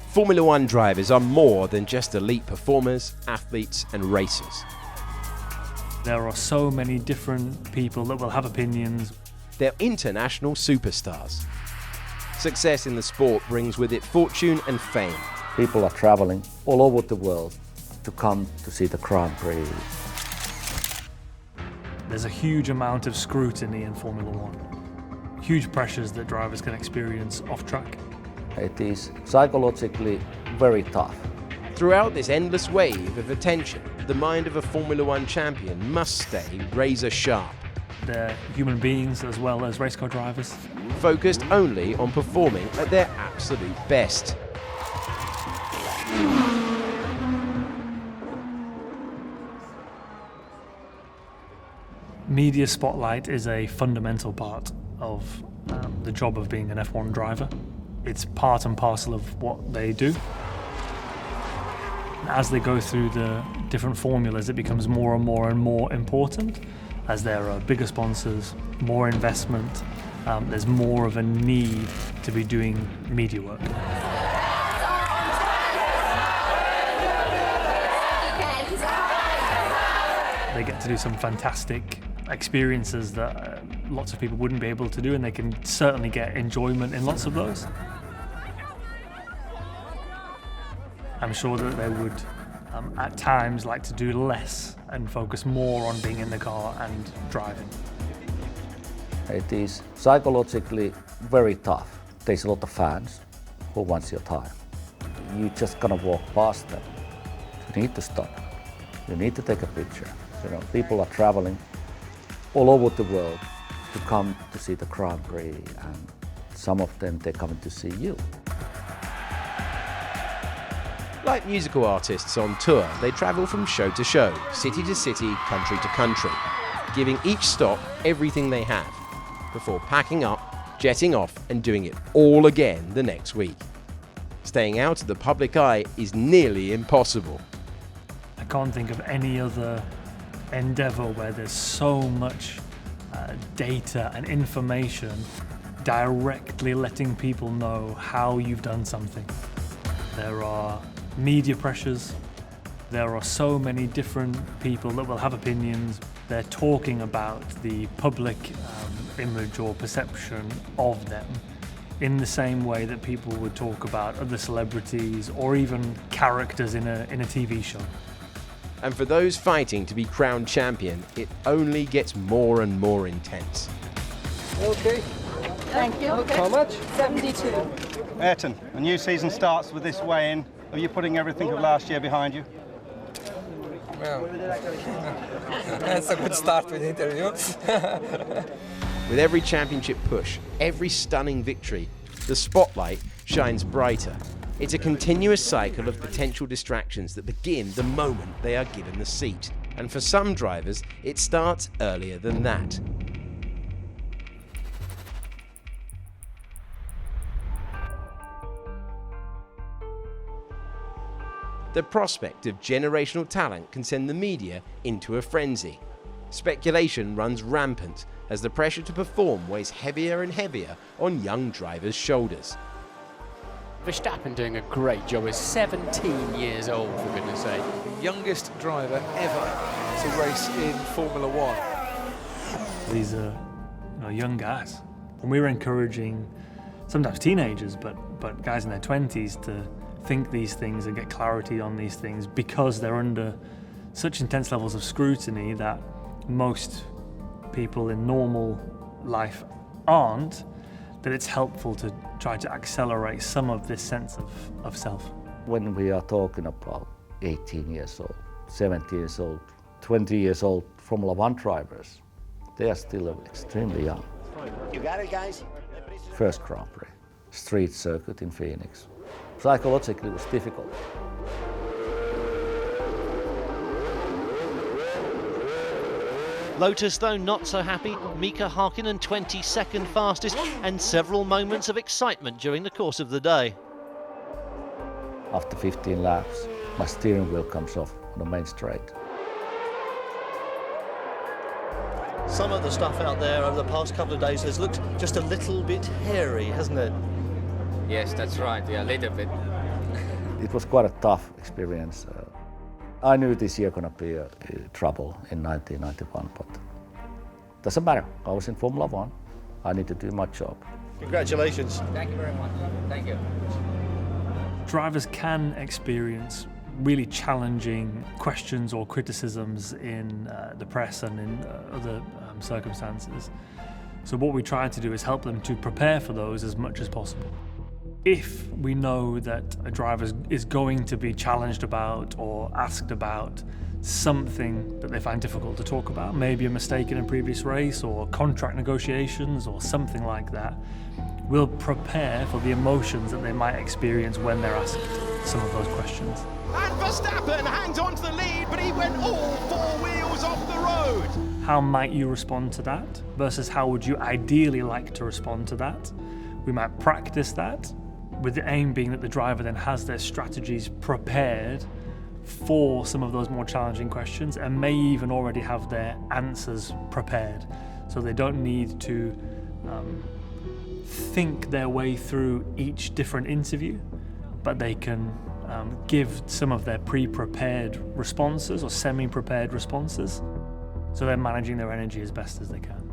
Formula One drivers are more than just elite performers, athletes and racers. There are so many different people that will have opinions. They're international superstars. Success in the sport brings with it fortune and fame. People are traveling all over the world to come to see the Grand Prix. There's a huge amount of scrutiny in Formula One. Huge pressures that drivers can experience off track. It is psychologically very tough. Throughout this endless wave of attention, the mind of a Formula One champion must stay razor sharp. They're human beings as well as race car drivers. Focused only on performing at their absolute best. Media spotlight is a fundamental part of the job of being an F1 driver. It's part and parcel of what they do. As they go through the different formulas, it becomes more and more important as there are bigger sponsors, more investment, there's more of a need to be doing media work. They get to do some fantastic experiences that lots of people wouldn't be able to do, and they can certainly get enjoyment in lots of those. I'm sure that they would at times like to do less and focus more on being in the car and driving. It is psychologically very tough. There's a lot of fans who wants your time. You just gonna walk past them. You need to stop. You need to take a picture. You know, people are traveling all over the world to come to see the Grand Prix, and some of them they're coming to see you. Like musical artists on tour, they travel from show to show, city to city, country to country, giving each stop everything they have before packing up, jetting off and doing it all again the next week. Staying out of the public eye is nearly impossible. I can't think of any other endeavour where there's so much data and information directly letting people know how you've done something. There are media pressures. There are so many different people that will have opinions. They're talking about the public image or perception of them in the same way that people would talk about other celebrities or even characters in a TV show. And for those fighting to be crowned champion, it only gets more and more intense. Okay. Thank you. Okay. How much? 72. Ayrton, a new season starts with this weigh-in. Are you putting everything of last year behind you? Well, that's a good start with the interview. With every championship push, every stunning victory, the spotlight shines brighter. It's a continuous cycle of potential distractions that begin the moment they are given the seat. And for some drivers, it starts earlier than that. The prospect of generational talent can send the media into a frenzy. Speculation runs rampant as the pressure to perform weighs heavier and heavier on young drivers' shoulders. Verstappen doing a great job. He's 17 years old, for goodness sake. Youngest driver ever to race in Formula One. These are young guys. And we were encouraging sometimes teenagers, but guys in their 20s to think these things and get clarity on these things because they're under such intense levels of scrutiny that most people in normal life aren't, that it's helpful to try to accelerate some of this sense of self. When we are talking about 18 years old, 17 years old, 20 years old Formula One drivers, they are still extremely young. You got it, guys? First Grand Prix, street circuit in Phoenix. Psychologically, it was difficult. Lotus, though, not so happy. Mika Hakkinen 22nd fastest, and several moments of excitement during the course of the day. After 15 laps, my steering wheel comes off on the main straight. Some of the stuff out there over the past couple of days has looked just a little bit hairy, hasn't it? Yes, that's right, yeah, a little bit. It was quite a tough experience. I knew this year gonna be trouble in 1991, but doesn't matter. I was in Formula One. I need to do my job. Congratulations. Thank you very much. Thank you. Drivers can experience really challenging questions or criticisms in the press and in other circumstances. So what we try to do is help them to prepare for those as much as possible. If we know that a driver is going to be challenged about or asked about something that they find difficult to talk about, maybe a mistake in a previous race or contract negotiations or something like that, we'll prepare for the emotions that they might experience when they're asked some of those questions. And Verstappen hangs on to the lead, but he went all four wheels off the road. How might you respond to that versus how would you ideally like to respond to that? We might practice that with the aim being that the driver then has their strategies prepared for some of those more challenging questions and may even already have their answers prepared. So they don't need to think their way through each different interview, but they can give some of their pre-prepared responses or semi-prepared responses, so they're managing their energy as best as they can.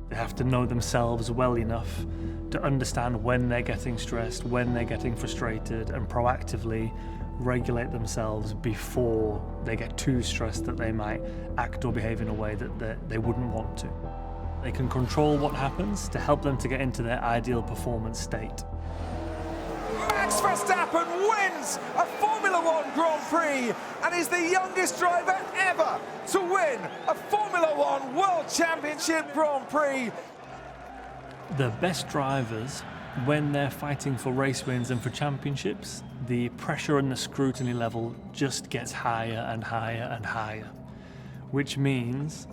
They have to know themselves well enough to understand when they're getting stressed, when they're getting frustrated, and proactively regulate themselves before they get too stressed that they might act or behave in a way that they wouldn't want to. They can control what happens to help them to get into their ideal performance state. Max Verstappen wins a Formula One Grand Prix and is the youngest driver ever to win a Formula One World Championship Grand Prix. The best drivers, when they're fighting for race wins and for championships, the pressure and the scrutiny level just gets higher and higher and higher, which means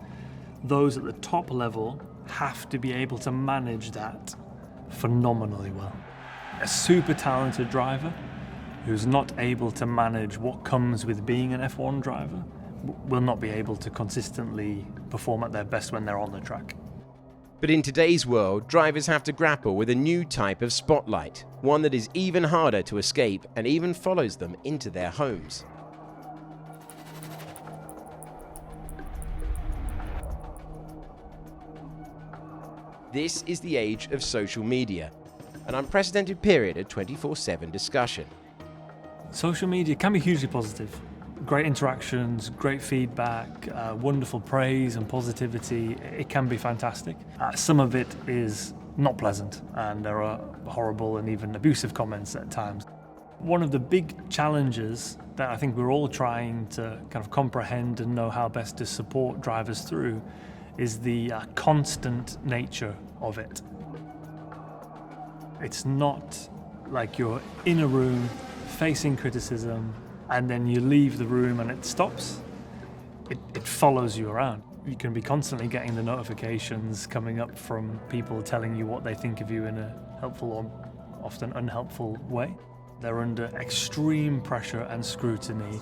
those at the top level have to be able to manage that phenomenally well. A super talented driver who's not able to manage what comes with being an F1 driver will not be able to consistently perform at their best when they're on the track. But in today's world, drivers have to grapple with a new type of spotlight, one that is even harder to escape and even follows them into their homes. This is the age of social media, an unprecedented period of 24/7 discussion. Social media can be hugely positive. Great interactions, great feedback, wonderful praise and positivity. It can be fantastic. Some of it is not pleasant, and there are horrible and even abusive comments at times. One of the big challenges that I think we're all trying to kind of comprehend and know how best to support drivers through is the constant nature of it. It's not like you're in a room facing criticism and then you leave the room and it stops. It follows you around. You can be constantly getting the notifications coming up from people telling you what they think of you in a helpful or often unhelpful way. They're under extreme pressure and scrutiny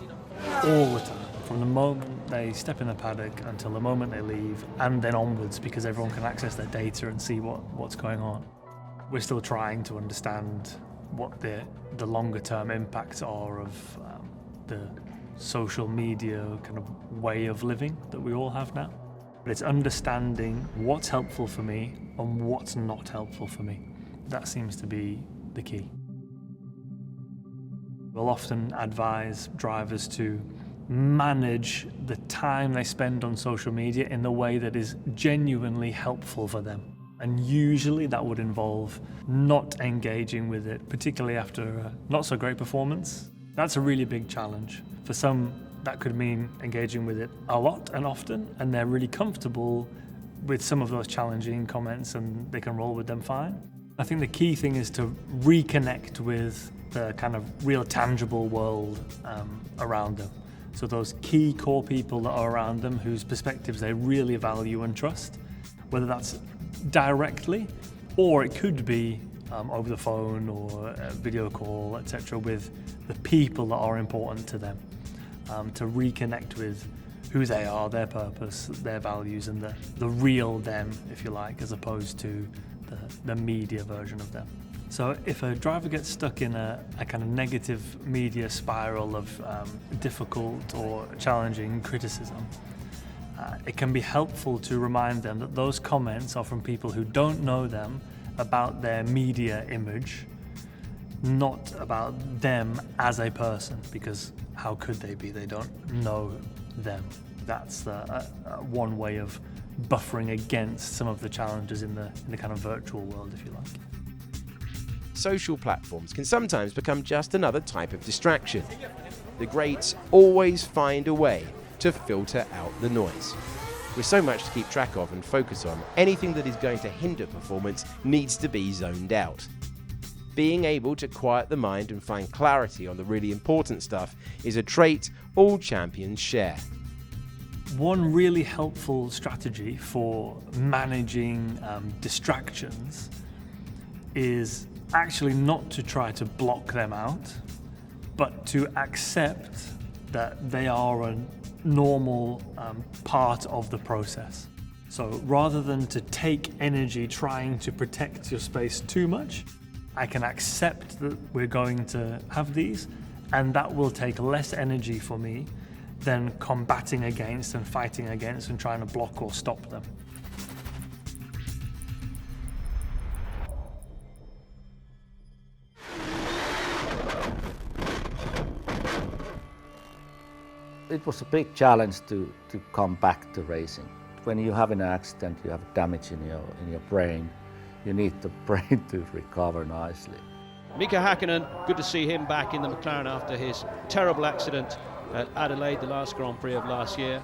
all the time, from the moment they step in the paddock until the moment they leave, and then onwards, because everyone can access their data and see what's going on. We're still trying to understand what the longer term impacts are of the social media kind of way of living that we all have now. But it's understanding what's helpful for me and what's not helpful for me. That seems to be the key. We'll often advise drivers to manage the time they spend on social media in the way that is genuinely helpful for them. And usually that would involve not engaging with it, particularly after a not so great performance. That's a really big challenge. For some, that could mean engaging with it a lot and often, and they're really comfortable with some of those challenging comments and they can roll with them fine. I think the key thing is to reconnect with the kind of real tangible world around them. So those key core people that are around them whose perspectives they really value and trust, whether that's directly or it could be over the phone or a video call, etc., with the people that are important to them, to reconnect with who they are, their purpose, their values, and the real them, if you like, as opposed to the media version of them. So if a driver gets stuck in a kind of negative media spiral of difficult or challenging criticism, it can be helpful to remind them that those comments are from people who don't know them about their media image, not about them as a person, because how could they be? They don't know them. That's one way of buffering against some of the challenges in the kind of virtual world, if you like. Social platforms can sometimes become just another type of distraction. The greats always find a way to filter out the noise. With so much to keep track of and focus on, anything that is going to hinder performance needs to be zoned out. Being able to quiet the mind and find clarity on the really important stuff is a trait all champions share. One really helpful strategy for managing distractions is actually not to try to block them out, but to accept that they are a normal part of the process. So rather than to take energy trying to protect your space too much, I can accept that we're going to have these, and that will take less energy for me than combating against and fighting against and trying to block or stop them. It was a big challenge to come back to racing. When you have an accident, you have damage in your brain. You need the brain to recover nicely. Mika Hakkinen, good to see him back in the McLaren after his terrible accident at Adelaide, the last Grand Prix of last year.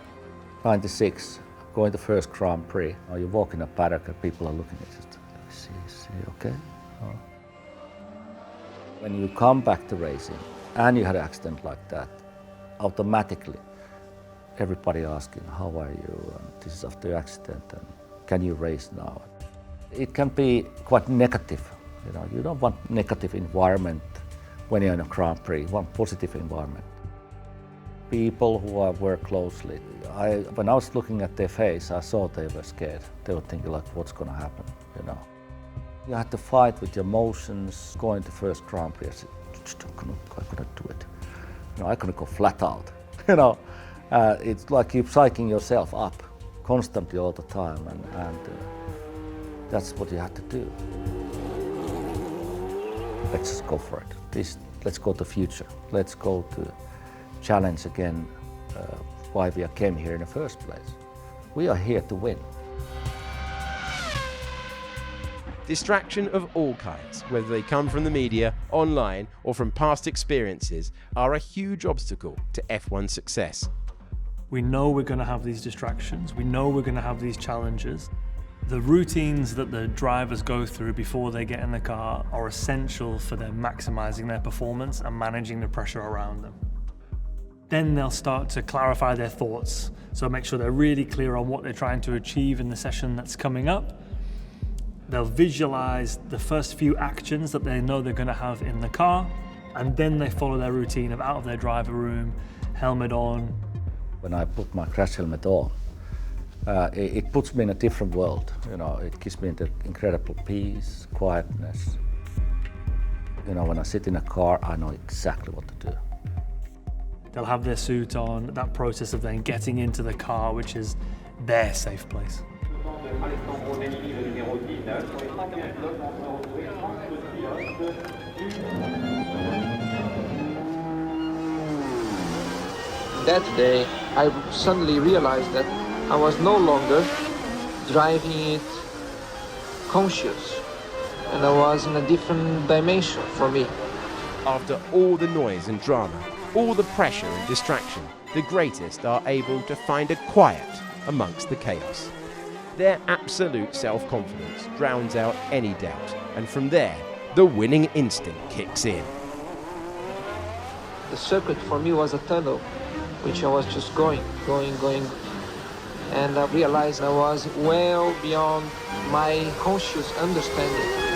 96, going the first Grand Prix. You walk in a paddock and people are looking at you. Is he okay? Oh. When you come back to racing and you had an accident like that, automatically everybody asking, how are you? And this is after your accident, and can you race now? It can be quite negative. You don't want negative environment when you're in a Grand Prix. You want positive environment. People who I work closely, when I was looking at their face, I saw they were scared. They were thinking like, what's going to happen? You had to fight with your emotions. Going to first Grand Prix, I said, I couldn't do it. I couldn't go flat out. It's like you're psyching yourself up constantly all the time, and that's what you have to do. Let's just go for it. Let's go to the future. Let's go to challenge again why we came here in the first place. We are here to win. Distraction of all kinds, whether they come from the media, online, or from past experiences, are a huge obstacle to F1 success. We know we're going to have these distractions. We know we're going to have these challenges. The routines that the drivers go through before they get in the car are essential for them maximizing their performance and managing the pressure around them. Then they'll start to clarify their thoughts, so make sure they're really clear on what they're trying to achieve in the session that's coming up. They'll visualize the first few actions that they know they're going to have in the car, and then they follow their routine of out of their driver room, helmet on. When I put my crash helmet on, it puts me in a different world. It gives me the incredible peace, quietness. When I sit in a car, I know exactly what to do. They'll have their suit on, that process of then getting into the car, which is their safe place. That day, I suddenly realized that I was no longer driving it conscious, and I was in a different dimension for me. After all the noise and drama, all the pressure and distraction, the greatest are able to find a quiet amongst the chaos. Their absolute self-confidence drowns out any doubt, and from there, the winning instinct kicks in. The circuit for me was a tunnel, which I was just going. And I realized I was well beyond my conscious understanding.